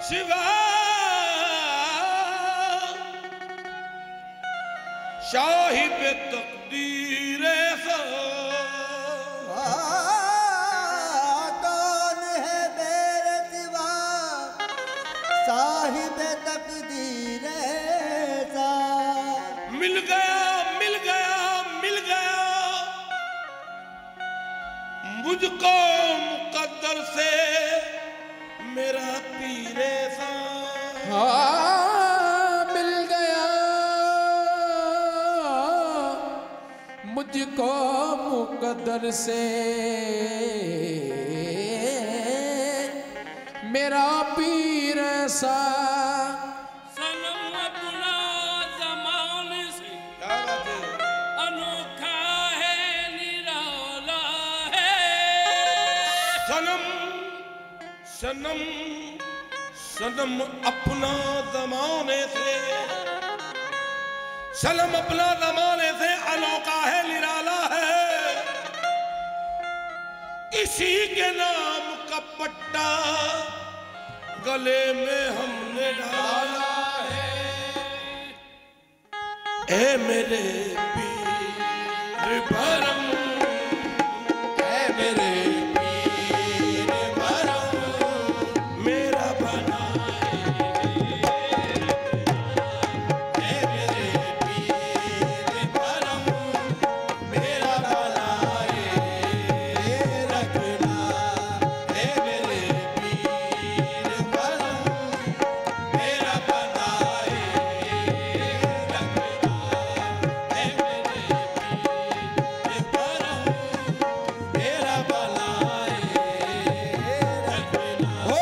शिवा साहिब तकदीर कौन है मेरे सिवा साहिब तकदीर मिल गया मिल गया मिल गया मुझको मुकद्दर से मेरा पीरे सा। मिल गया मुझको मुकद्दर से मेरा पीर सा। सनम अपना ज़माने से अनोखा है निराला है। सनम सनम सनम अपना ज़माने से सनम अपना ज़माने से अनोखा है निराला है। इसी के नाम का पट्टा गले में हमने डाला है। ए मेरे पीर भरम ए मेरे पीर भरम मेरा बनाए। ए मेरे पीर भरम मेरा बनाए रखना। ए मेरे पीर भरम मेरा बनाए रखना। ए मेरे पीर भरम मेरा बनाए रखना। हो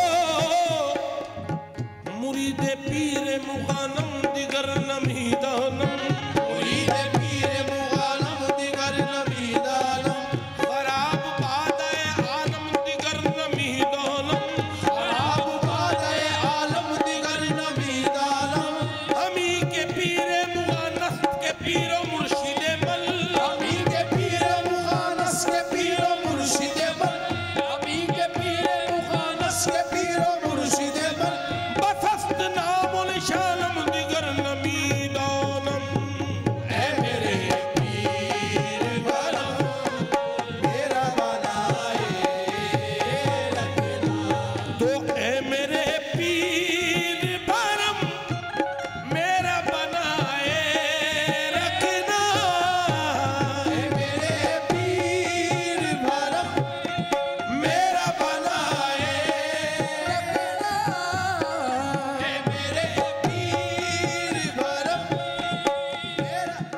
मुरीदे पीर मुगानम दिगर नमी दानम मुरीदे पीर मुगानम दिगर नमी दानम खराब बादए आलम दिगर नमी दानम खराब बादए आलम दिगर नमी दानम। हमी के पीर मुगानस के पीरो मुर्शिदे मल हमी के पीर मुगानस के पीरो मुर्शिदे मल हमी के पीर मुगानस के पीरो मुर्शिदे मल बसस्त नाम निशानम दिगर नमी दानम। ए मेरे पीर भरम मेरा बनाए रखना। तो ए मेरे पीर भरम मेरा बनाए रखना। ए मेरे पीर भरम मेरा बनाए रखना। ए मेरे पीर भरम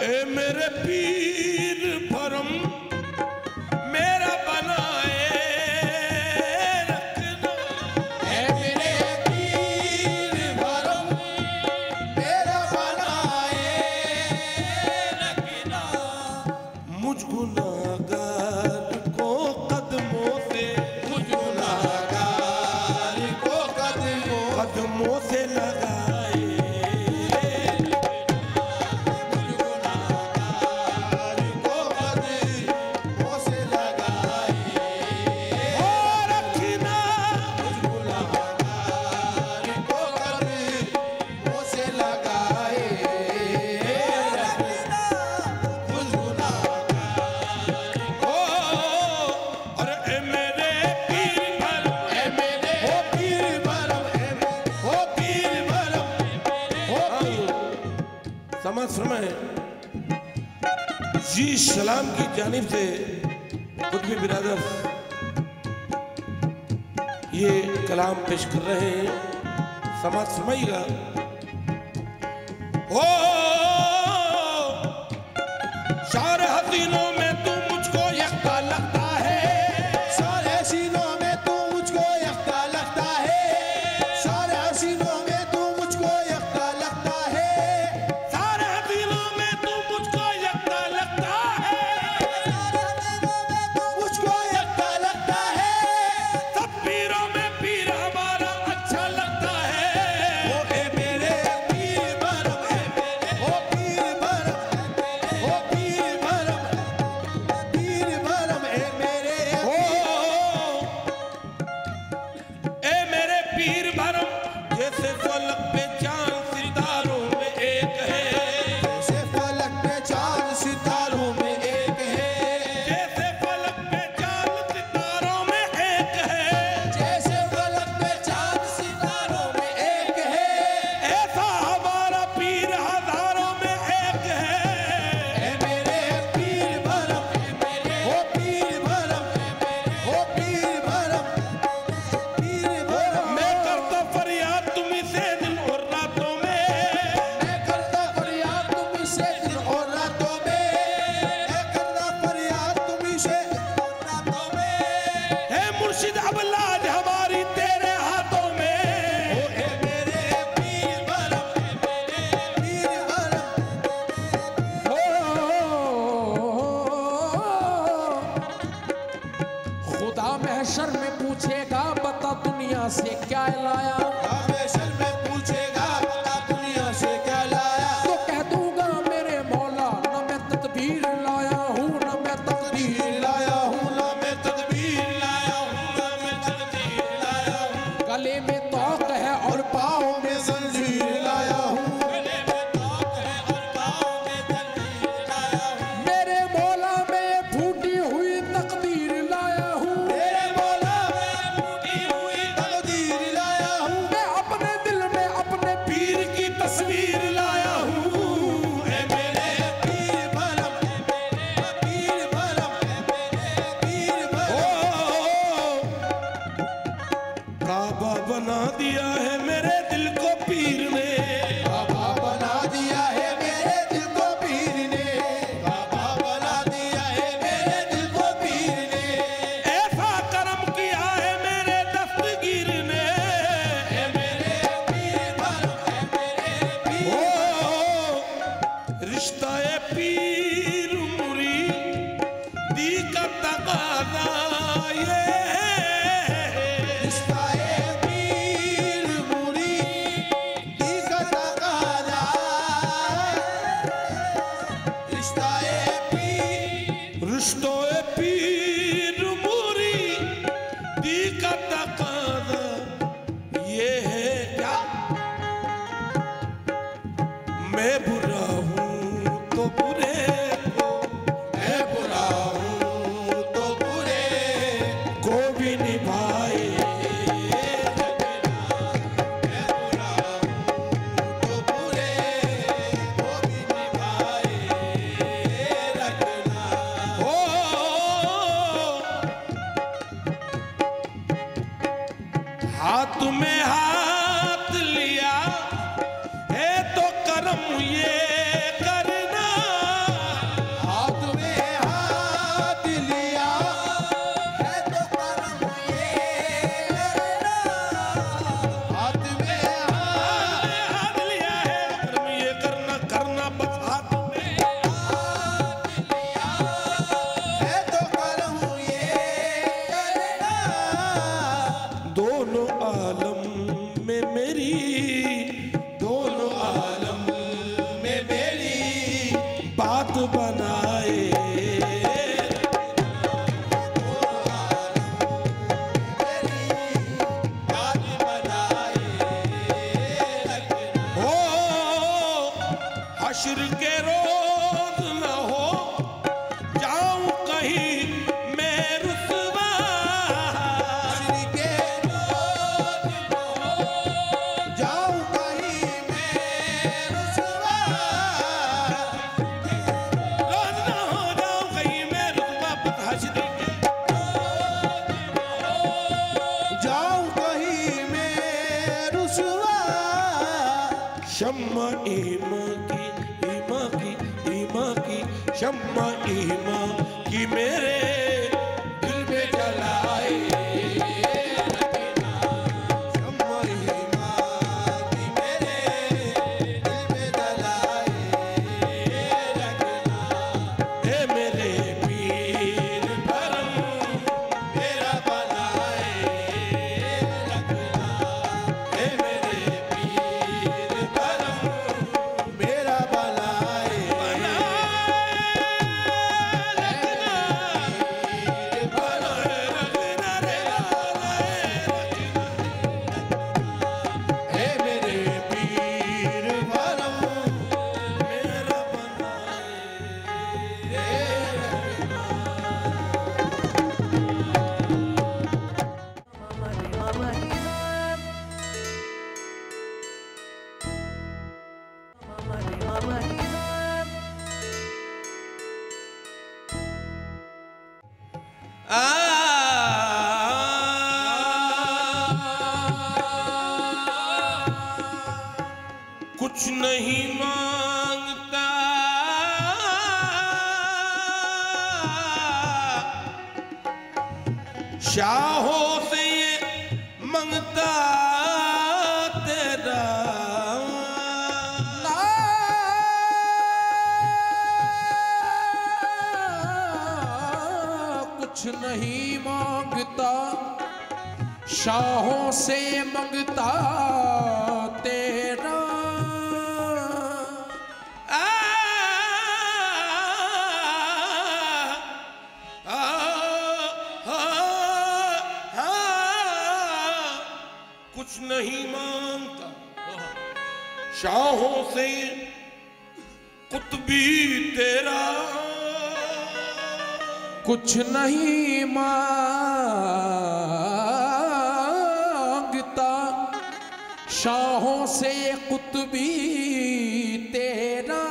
ए मेरे पीर भरम मेरा बनाए रखना। ए मेरे पीर भरम मेरा बनाए रखना। मुझ गुनाहगार को कदमों से मुझ गुनाहगार को कदमों से लगाए। मुझ गुनाहगार को कदमों से लगाए हो रखना। मुझ गुनाहगार को कदमों से लगाए रखना। मुझ गुनाहगार हो और ए मेरे पीर भरम ए मेरे हो पीर भरम ए मेरे हो पीर भरम हो समझ फरमाए जी सलाम की जानिब से कुतुब बिरादर ये कलाम पेश कर रहे हैं। समाज फरमाइएगा। ओ सारे हसीनों में तू मुझको यकता लगता है। सारे हसीनों में तू मुझको यकता लगता है। सारे हसीनों में तू मुझको यकता लगता है। सारे हसीनों में तू मुझको यकता लगता है। सारे हसीनों में तू मुझको यकता लगता है। सब पीरों में पीर हमारा अच्छा लगता है। ओ ए मेरे पीर भरम ए मेरे ओ महशर में पूछेगा बता दुनिया से क्या लाया, हमेशर में पूछेगा बता दुनिया से क्या लाया, तो कह दूंगा मेरे मौला न मैं तदबीर लाया हूँ न मैं तकदीर लाया हूँ ना मैं तदबीर लाया हूँ ना मैं तकदीर लाया हूँ, गले में तौक है और पाँव में जंजीर लाया हूँ, गले में तौक है और पाँव में जंजीर लाया हूँ, मेरे मौला में फूटी हुई तकदीर लाया हूँ, तेरे मौला में फूटी हुई तकदीर लाया हूँ, मैं अपने दिल में अपने पीर की तस्वीर लाया हूँ, ऐ मेरे पीर भरम, ऐ मेरे पीर भरम, ऐ मेरे पीर भरम। काबा बना दिया है मेरे दिल को पीर ने, काबा बना दिया है मेरे दिल को पीर ने, काबा बना दिया है मेरे दिल को पीर ने, ऐसा करम किया है मेरे दस्तगीर ने, ऐ मेरे पीर भरम, ऐ मेरे पीर भरम। रिश्ता ए पीर मुरीदी का तकाज़ा ये है, रिश्ता ए पीर मुरीदी का तकाज़ा, रिश्ता ए पीर मुरीदी का तकाज़ा ये है क्या, मैं बुरा हूँ तो बुरे को, मैं बुरा हूँ तो बुरे को भी निभाए रखना, मैं बुरा हूँ तो बुरे को भी निभाए रखना। हो हाथ में हाथ लिया है तो करम ये करना, हाथ में हाथ लिया है तो करम ये करना, हाथ में हाथ लिया है करम ये करना, करना बस हाथ में है तो करम ये करना, दोनों आलम में मेरी, दोनों आलम में मेरी बात बनाए, बात बनाए रखना। हो हश्र के रोज न हो जाऊं कहीं मैं रुसवा, हश्र के रोज न हो जाऊं कहीं मैं रुसवा, रोज न हो जाऊं कहीं मैं रुसवा, बस हश्र के जाऊं कहीं मैं रुसवा, शम्मा ईमा की शम्मा ईमा की मेरे दिल में जलाए रखना, शम्मा ईमा की मेरे दिल में जलाए रखना, हे मेरे पीर भरम मेरा बनाए रखना, हे मेरे पीर भरम मेरा बनाए रखना, पीर बनाए रखना रे, हे मेरे पीर भरम मेरा बनाए कुछ नहीं मांगता शाहों से ये मंगता तेरा कुछ कुछ नहीं मांगता, शाहों से मंगता तेरा। कुछ नहीं मांगता, शाहों से कुतबी तेरा। कुछ नहीं मांगता, शाहों से कुतबी तेरा।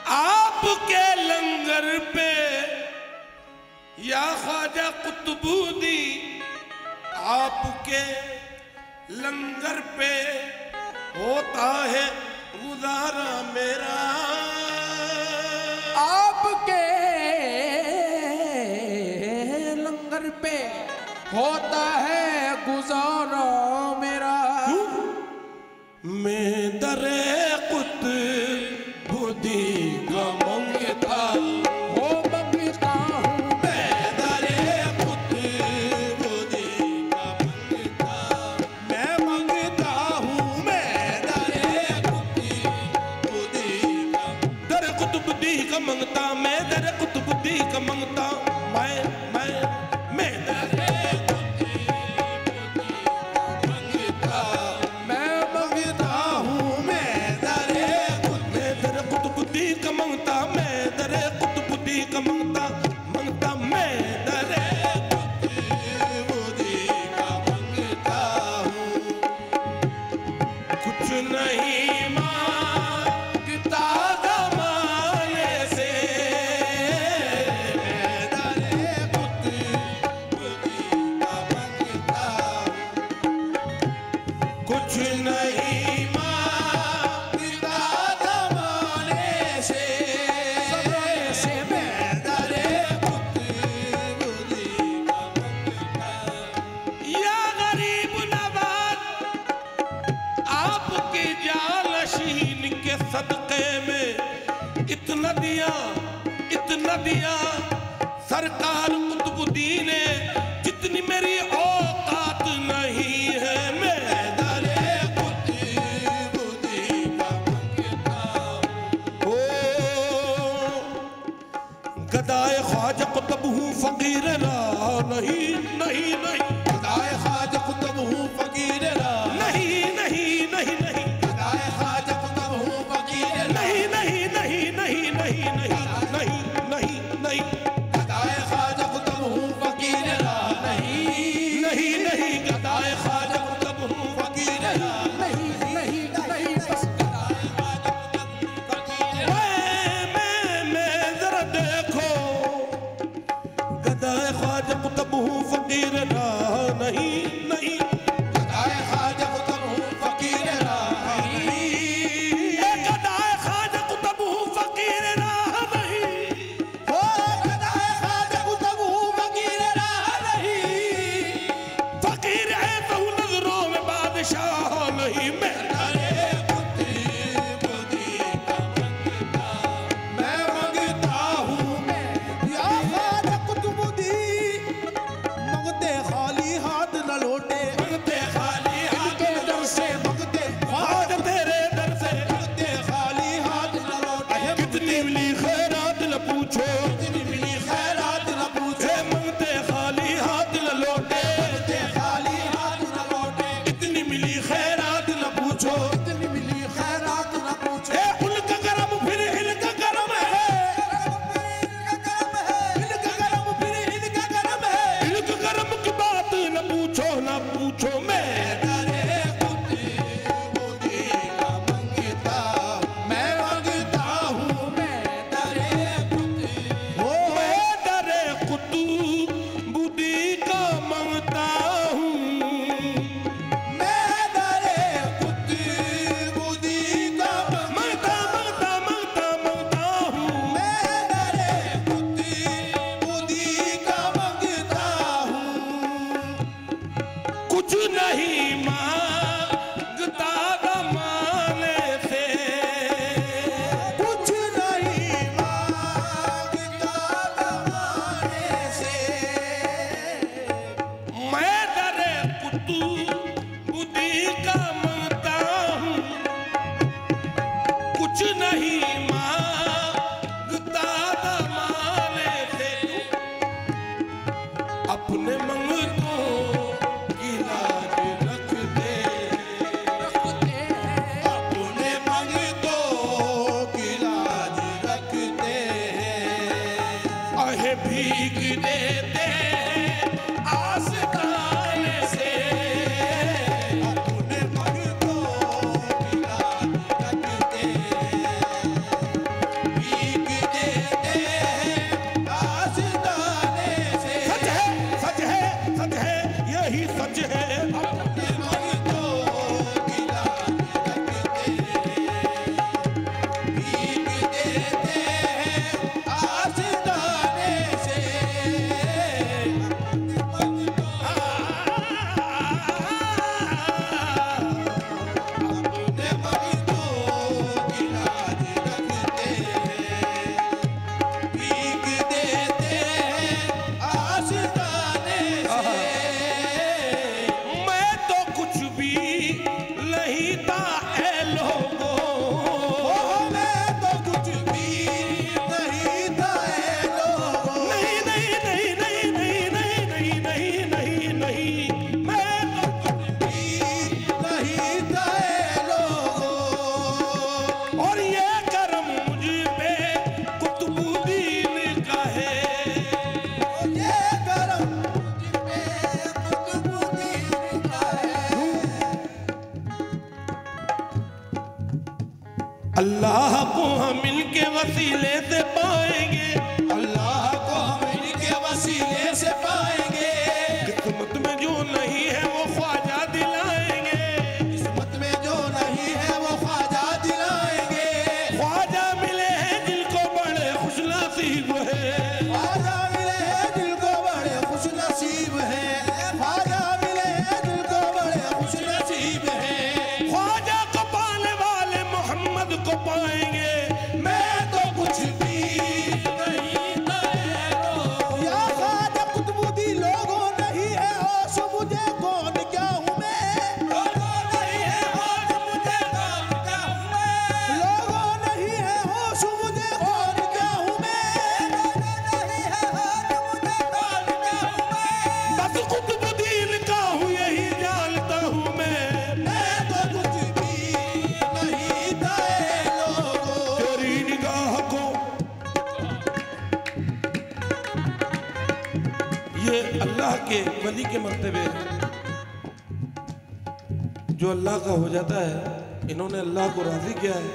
आपके लंगर पे या ख्वाजा कुतुबुद्दी, आपके लंगर पे होता है गुजारा मेरा। आपके लंगर पे होता है गुजारा मेरा। मैं दरे कुतुबुद्दी का मंगता हो मंगता हूँ, मैं दरे कुतुबुद्दी का मंगता। मैं मंगता हूँ, मैं दरे कुतुबुद्दी का, दरे कुतुबुद्दी का मंगता, मैं दरे कुतुबुद्दी का मंगता। मैं दरे इतना दिया सरकार कुतुबुद्दी ने, जितनी मेरी औकात नहीं है। मैं दरे कुतुबुद्दी का मंगता। ओ गदाए ख्वाजा कुतुब हूँ फकीर रा नहीं नहीं नहीं, गदाए ख्वाजा कुतुब हूँ फकीर रा नहीं नहीं नहीं नहीं, गदाए ख्वाजा कुतुब हूँ फकीर रा नहीं नहीं नहीं नहीं नहीं नहीं नहीं नहीं नहीं, गदाए ख्वाजा कुतुब हूँ फकीर रा नहीं नहीं नहीं, गदाए ख्वाजा कुतुब हूँ फकीर रा नहीं नहीं नहीं, बस मैं जरा देखो, गदाए ख्वाजा कुतुब हूँ फकीर रा नहीं नहीं, गदाए ख्वाजा कुतुब हूँ फकीर रा गदाए ख्वाजा कुतुब हूँ फकीर रा नहीं। हो गदाए ख्वाजा कुतुब हूँ फकीर रा नहीं। फकीर है तो नजरों में बादशाह नहीं। मैं मैं मंगता हूँ या ख्वाजा कुतुबुद्दी, मंगते खाली हाथ न लौट के भीग देते आस्ताने से। अपने भक्तों की याद रखते भीग देते आस्ताने से। सच है, सच है, सच है, यही सच है। अपने भक्तों की याद रखते भीग देते आस्ताने से। अपने भक्तों अपने भक्तों की याद रखते भीग देते आस्ताने से। मैं तो कुछ भी नहीं था ऐ लोगों। मैं तो कुछ भी नहीं था ऐ लोगों। नहीं नहीं नहीं नहीं नहीं नहीं नहीं नहीं नहीं नहीं, मैं तो कुछ भी नहीं था ऐ लोगों। और ये करम मुझ पे कुतुबुद्दीन का है। ये करम मुझ पे कुतुबुद्दीन का है। अल्लाह को हम मिलके वसीले से पाएंगे। अल्लाह को हम इनके वसीले से पाएंगे। किस्मत में जो नहीं है वो ख्वाजा दिलाएंगे। किस्मत में जो नहीं है वो ख्वाजा दिलाएंगे। ख्वाजा मिले हैं जिनको बड़े खुश नसीब है। ख्वाजा मिले हैं दिल को बड़े खुश नसीब हैं। ख्वाजा मिले हैं दिल को बड़े खुश नसीब हैं। ख्वाजा को पाने वाले मोहम्मद को पाएंगे। मैं तो कुछ भी नहीं था ऐ लोगों। या ख्वाजा कुतुबुद्दीन लोगों नहीं है होश मुझे कौन क्या हूँ मैं। लोगों नहीं है होश मुझे कौन क्या हूँ मैं। लोगों नहीं है होश मुझे कौन क्या हूँ मैं। लोगों नहीं है होश मुझे कौन क्या हूँ मैं। बस कुतुबुद्दीन का हूँ यही जानता हूँ मैं। मैं तो कुछ भी नहीं था ऐ लोगों। तेरी निगाह को ये अल्लाह के वली के मर्तबे हैं। जो अल्लाह का हो जाता है, इन्होंने अल्लाह को राजी किया है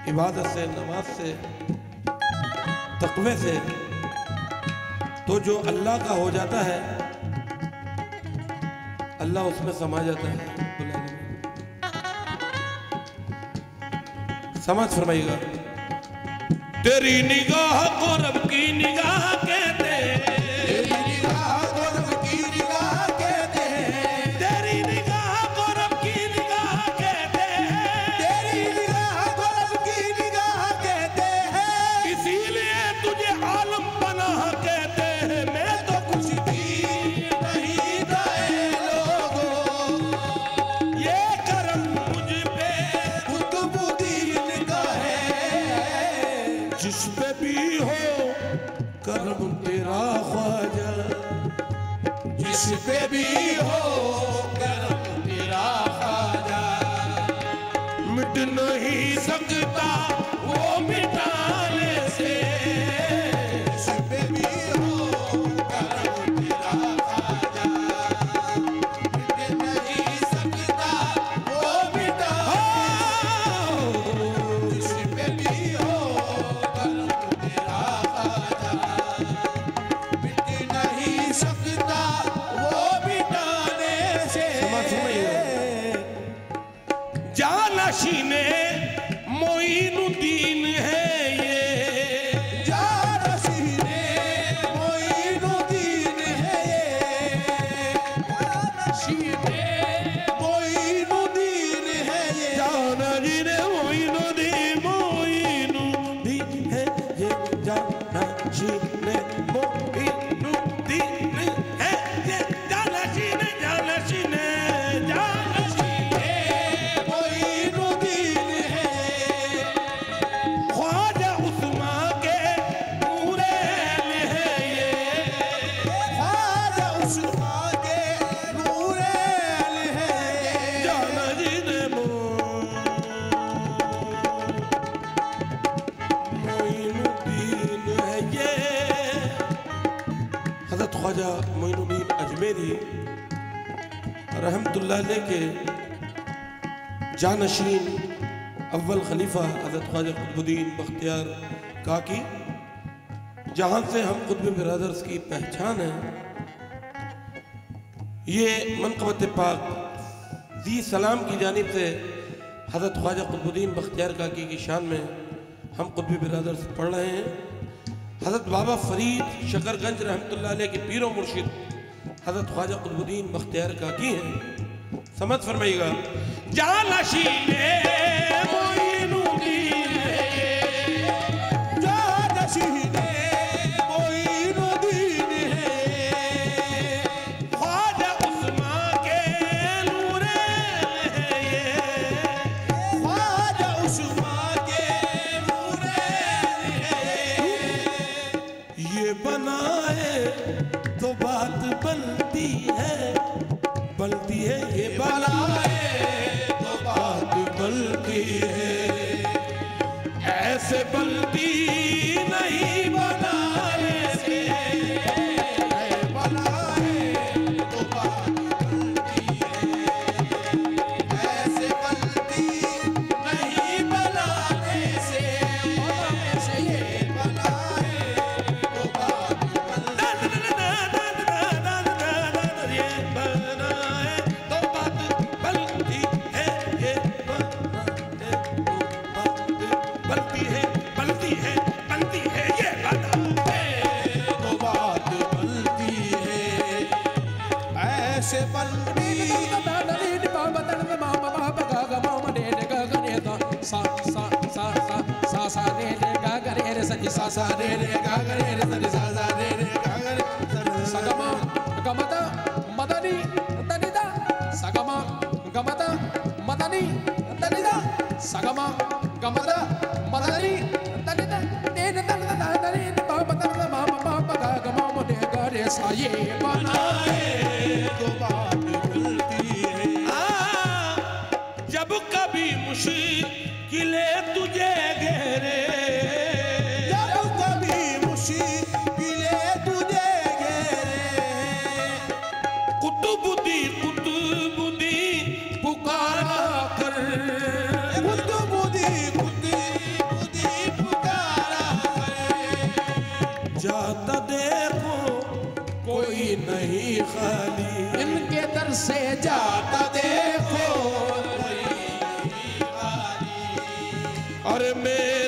इबादत से, नमाज से, तक़वे से। तो जो अल्लाह का हो जाता है, अल्लाह उसमें समा जाता है। समझ फरमाइएगा। तेरी निगाह को रब की निगाह कहते हैं। तेरी निगाह को रब की निगाह कहते हैं। तेरी निगाह को रब की निगाह कहते हैं। तेरी निगाह को रब की निगाह कहते हैं। इसीलिए तुझे आलम पनाह कहते हैं। मैं तो कुछ भी नहीं था ऐ लोगों। ये करम मुझ पे कुतुबुद्दीन का है। जिस पे भी हो करम तेरा ख्वाजा। जिस पे भी हो करम तेरा ख्वाजा। मिट नहीं सकता वो मिटाने से। जिस पे भी हो करम तेरा ख्वाजा। मिट नहीं सकता वो मिटा। जिस पे भी हो करम तेरा ख्वाजा। मिट नहीं सकता वो मिटाने से। जानशीने मोइनुद्दीन है ये। जानशीने मोइनुद्दीन है ये। जानशीने मोइनुद्दीन है ये। जानशीने मोइनुद्दीन, मोइनुद्दीन है ये। जानशीने मोइनुद्दीन है ये। जानशीने जानशीने जानशीने मोइनुद्दीन है ये। ख्वाजा उस्मा के पूरे है ये। ख्वाजा उस्मा के नूरेल है ये। जानशीने मोइनुद्दीन है ये। ख्वाजा मोइनुद्दीन अजमेरी रहमतुल्लाह अलैह के जानशीन अव्वल खलीफा हज़रत ख्वाजा कुतुबुद्दीन बख्तियार काकी, जहाँ से हम कुतुब बिरादर्स की पहचान है, ये मनक़बत पाक दी सलाम की जानिब से हज़रत ख्वाजा कुतुबुद्दीन बख्तियार काकी की शान में हम कुतुब बिरादर्स पढ़ रहे हैं। हज़रत बाबा फरीद शकरगंज रहमतुल्लाह अलैह के पीरो मुर्शिद हज़रत ख्वाजा कुतुबुद्दीन बख्तियार काकी हैं। समझ फरमाइएगा। जानशीने मोइनुद्दीन जानशीने मोइनुद्दीन है, ख्वाजा उस्मान के नूरे हैं ये, ख्वाजा उस्मान के नूरे हैं। ये बनाए तो बात बनती है, बनती है। ये बनाए तो बात बनती है, ऐसे बनती नहीं बनाने से। बनाए तो बात बनती है, ऐसे बनती नहीं बनाने से। ये बनाए तो बात बनती ये बनाए तो बात बनती है, ये बनाए तो बात बनती है, बनती है, बनती है। ये बनाए तो बात बनती है, ऐसे बनती ये बनाए तो बात बनती है। जब कभी मुश्किलें तुझे घेरे, जब कभी मुश्किलें तुझे घेरे, कुतुबुद्दीन पुकारा कर, कुतुबुद्दीन पुकारा करे। जाता देखो कोई नहीं खाली, इनके दर से जाता देखो और मैं